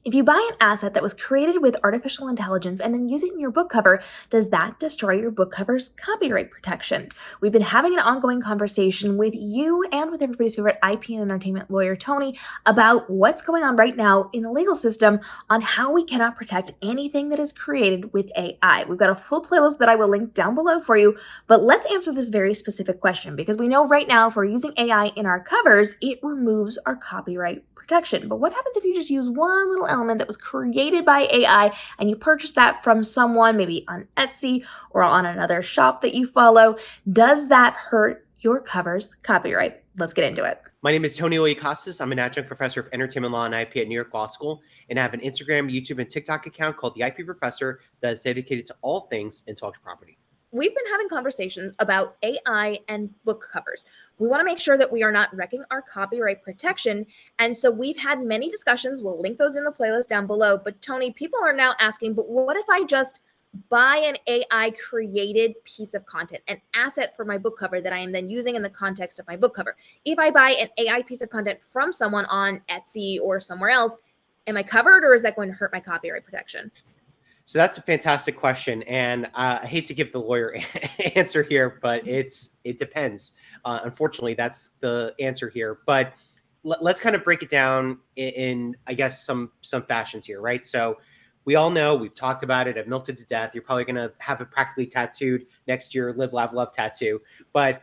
If you buy an asset that was created with artificial intelligence and then use it in your book cover, does that destroy your book cover's copyright protection? We've been having an ongoing conversation with you and with everybody's favorite IP and entertainment lawyer, Tony, about what's going on right now in the legal system on how we cannot protect anything that is created with AI. We've got a full playlist that I will link down below for you, but let's answer this very specific question because we know right now if we're using AI in our covers, it removes our copyright protection. But what happens if you just use one little element that was created by AI and you purchase that from someone, maybe on Etsy or on another shop that you follow? Does that hurt your cover's copyright? Let's get into it. My name is Tony Loikostas. I'm an adjunct professor of entertainment law and IP at New York Law School, and I have an Instagram, YouTube, and TikTok account called The IP Professor that is dedicated to all things intellectual property. We've been having conversations about AI and book covers. We want to make sure that we are not wrecking our copyright protection. And so we've had many discussions. We'll link those in the playlist down below. But Tony, people are now asking, but what if I just buy an AI created piece of content, an asset for my book cover that I am then using in the context of my book cover? If I buy an AI piece of content from someone on Etsy or somewhere else, am I covered or is that going to hurt my copyright protection? So that's a fantastic question, and I hate to give the lawyer answer here, but it depends. Unfortunately, that's the answer here. But let's kind of break it down in I guess some fashions here, right? So we all know, we've talked about it, I've milked it to death. You're probably going to have it practically tattooed next year, live, laugh, love tattoo. But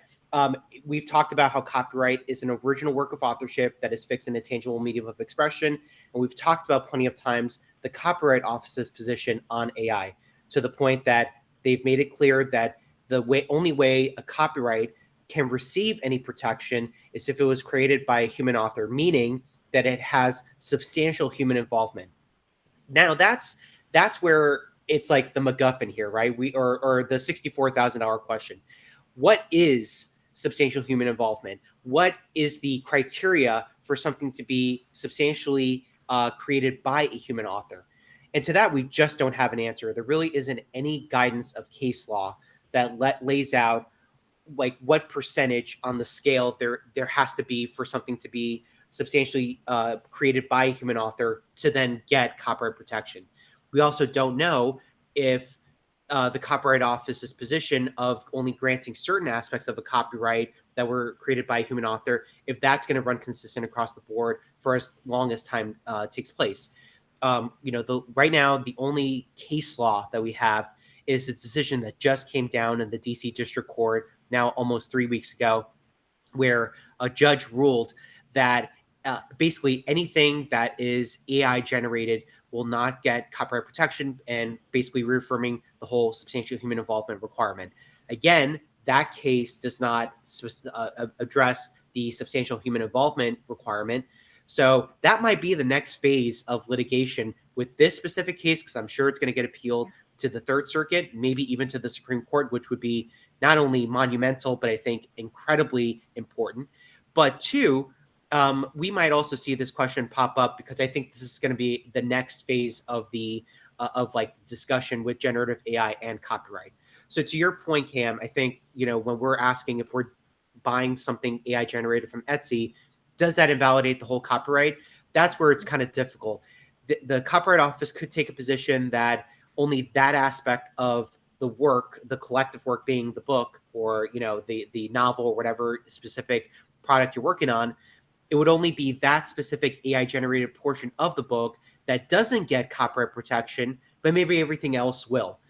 we've talked about how copyright is an original work of authorship that is fixed in a tangible medium of expression. And we've talked about plenty of times the Copyright Office's position on AI, to the point that they've made it clear that the only way a copyright can receive any protection is if it was created by a human author, meaning that it has substantial human involvement. Now that's where it's like the MacGuffin here, right? Or the $64,000 question. What is substantial human involvement? What is the criteria for something to be substantially created by a human author? And to that, we just don't have an answer. There really isn't any guidance of case law that lays out like what percentage on the scale there has to be for something to be substantially created by a human author to then get copyright protection. We also don't know if the Copyright Office's position of only granting certain aspects of a copyright that were created by a human author, if that's going to run consistent across the board for as long as time takes place. Right now, the only case law that we have is the decision that just came down in the DC District Court now almost 3 weeks ago, where a judge ruled that basically anything that is AI generated will not get copyright protection, and basically reaffirming the whole substantial human involvement requirement. Again, that case does not address the substantial human involvement requirement. So that might be the next phase of litigation with this specific case, because I'm sure it's going to get appealed to the Third Circuit, maybe even to the Supreme Court, which would be not only monumental, but I think incredibly important. But two, we might also see this question pop up because I think this is going to be the next phase of the discussion with generative AI and copyright. So to your point, Cam, I think, when we're asking if we're buying something AI generated from Etsy, does that invalidate the whole copyright? That's where it's kind of difficult. The Copyright Office could take a position that only that aspect of the work, the collective work being the book or, the novel or whatever specific product you're working on, it would only be that specific AI generated portion of the book that doesn't get copyright protection, but maybe everything else will.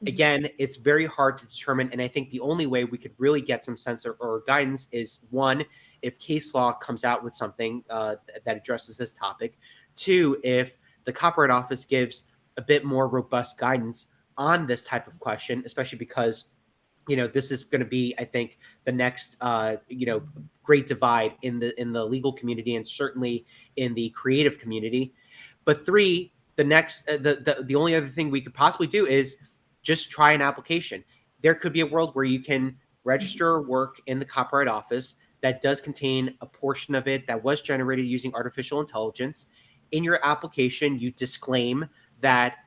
Again, it's very hard to determine. And I think the only way we could really get some sense or guidance is, one, if case law comes out with something that addresses this topic. Two, if the Copyright Office gives a bit more robust guidance on this type of question, especially because this is going to be, I think, the next, great divide in the legal community and certainly in the creative community. But three, the only other thing we could possibly do is just try an application. There could be a world where you can register work in the Copyright Office that does contain a portion of it that was generated using artificial intelligence. In your application, you disclaim that,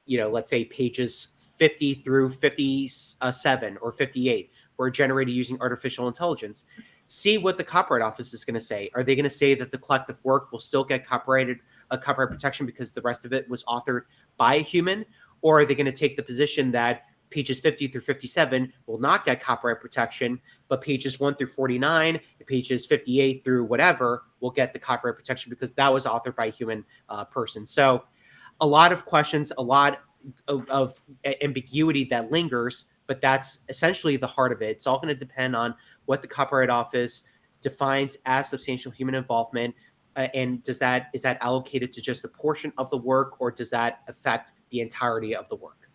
let's say pages 50 through 57 or 58 were generated using artificial intelligence. See what the Copyright Office is going to say. Are they going to say that the collective work will still get copyrighted a copyright protection because the rest of it was authored by a human? Or are they going to take the position that pages 50 through 57 will not get copyright protection, but pages 1 through 49, pages 58 through whatever will get the copyright protection because that was authored by a human person? So a lot of questions, a lot of ambiguity that lingers, but that's essentially the heart of it. It's all going to depend on what the Copyright Office defines as substantial human involvement. And is that allocated to just a portion of the work, or does that affect the entirety of the work?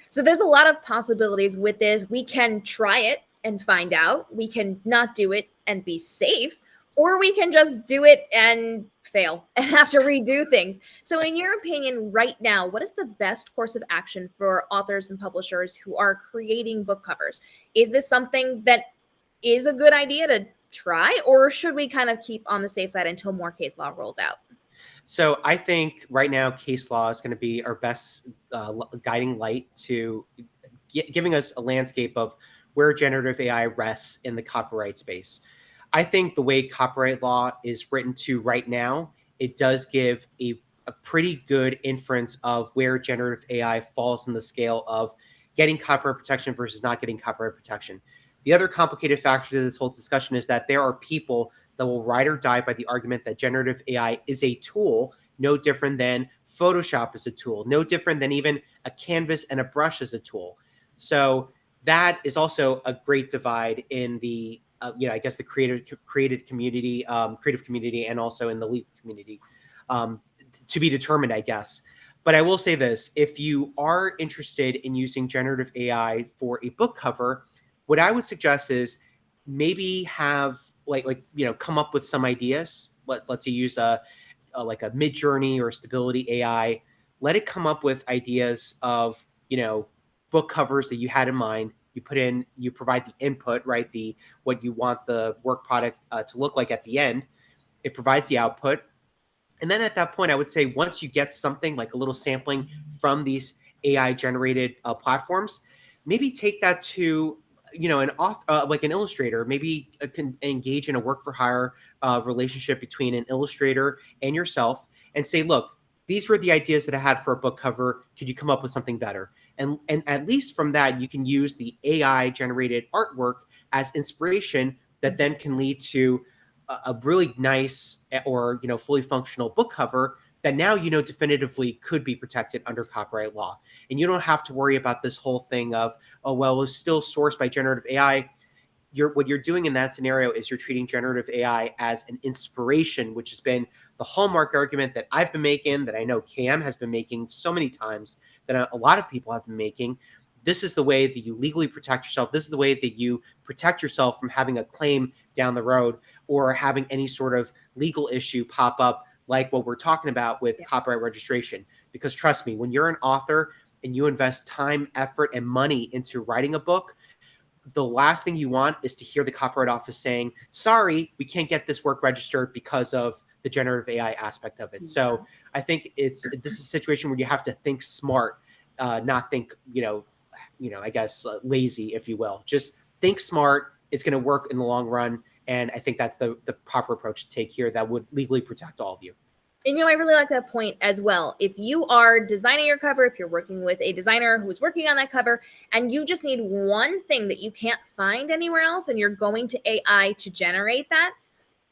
So there's a lot of possibilities with this. We can try it and find out. We can not do it and be safe, or we can just do it and fail and have to redo things. So in your opinion, right now, what is the best course of action for authors and publishers who are creating book covers? Is this something that is a good idea to try, or should we kind of keep on the safe side until more case law rolls out? So I think right now case law is going to be our best guiding light to giving us a landscape of where generative AI rests in the copyright space. I think the way copyright law is written to right now, it does give a pretty good inference of where generative AI falls in the scale of getting copyright protection versus not getting copyright protection. The other complicated factor to this whole discussion is that there are people that will ride or die by the argument that generative AI is a tool, no different than Photoshop is a tool, no different than even a canvas and a brush is a tool. So that is also a great divide in the, I guess the creative community, and also in the legal community, to be determined, I guess. But I will say this: if you are interested in using generative AI for a book cover, what I would suggest is maybe have come up with some ideas. Let's say use a Mid-Journey or Stability AI. Let it come up with ideas of book covers that you had in mind. You provide the input, right? What you want the work product to look like at the end. It provides the output. And then at that point, I would say once you get something like a little sampling from these AI generated platforms, maybe take that to an illustrator. Maybe can engage in a work for hire relationship between an illustrator and yourself, and say, look, these were the ideas that I had for a book cover. Could you come up with something better? And at least from that, you can use the AI generated artwork as inspiration that then can lead to a really nice or fully functional book cover that now definitively could be protected under copyright law. And you don't have to worry about this whole thing of, oh, well, it's still sourced by generative AI. What you're doing in that scenario is you're treating generative AI as an inspiration, which has been the hallmark argument that I've been making, that I know KM has been making so many times, that a lot of people have been making. This is the way that you legally protect yourself. This is the way that you protect yourself from having a claim down the road or having any sort of legal issue pop up like what we're talking about with copyright registration. Because trust me, when you're an author and you invest time, effort, and money into writing a book, the last thing you want is to hear the Copyright Office saying, sorry, we can't get this work registered because of the generative AI aspect of it. So I think this is a situation where you have to think smart, not think, I guess lazy, if you will. Just think smart. It's going to work in the long run. And I think that's the proper approach to take here that would legally protect all of you. And I really like that point as well. If you are designing your cover, if you're working with a designer who's working on that cover, and you just need one thing that you can't find anywhere else, and you're going to AI to generate that,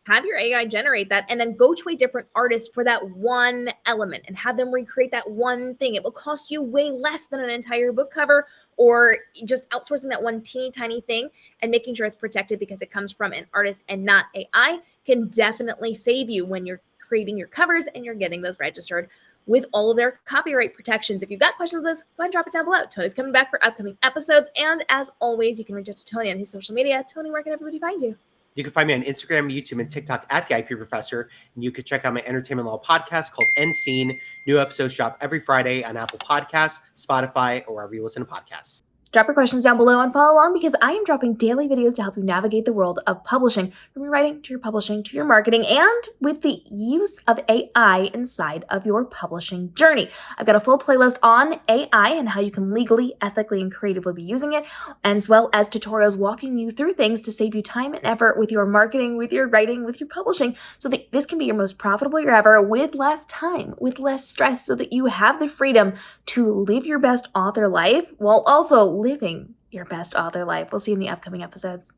have your AI generate that, and then go to a different artist for that one element and have them recreate that one thing. It will cost you way less than an entire book cover, or just outsourcing that one teeny tiny thing and making sure it's protected because it comes from an artist and not AI can definitely save you when you're creating your covers and you're getting those registered with all of their copyright protections. If you've got questions on this, go ahead and drop it down below. Tony's coming back for upcoming episodes. And as always, you can reach out to Tony on his social media. Tony, where can everybody find you? You can find me on Instagram, YouTube, and TikTok at the IP Professor. And you can check out my entertainment law podcast called End Scene. New episodes drop every Friday on Apple Podcasts, Spotify, or wherever you listen to podcasts. Drop your questions down below and follow along because I am dropping daily videos to help you navigate the world of publishing, from your writing to your publishing to your marketing, and with the use of AI inside of your publishing journey. I've got a full playlist on AI and how you can legally, ethically, and creatively be using it, as well as tutorials walking you through things to save you time and effort with your marketing, with your writing, with your publishing, so that this can be your most profitable year ever with less time, with less stress, so that you have the freedom to live your best author life while also living your best author life. We'll see you in the upcoming episodes.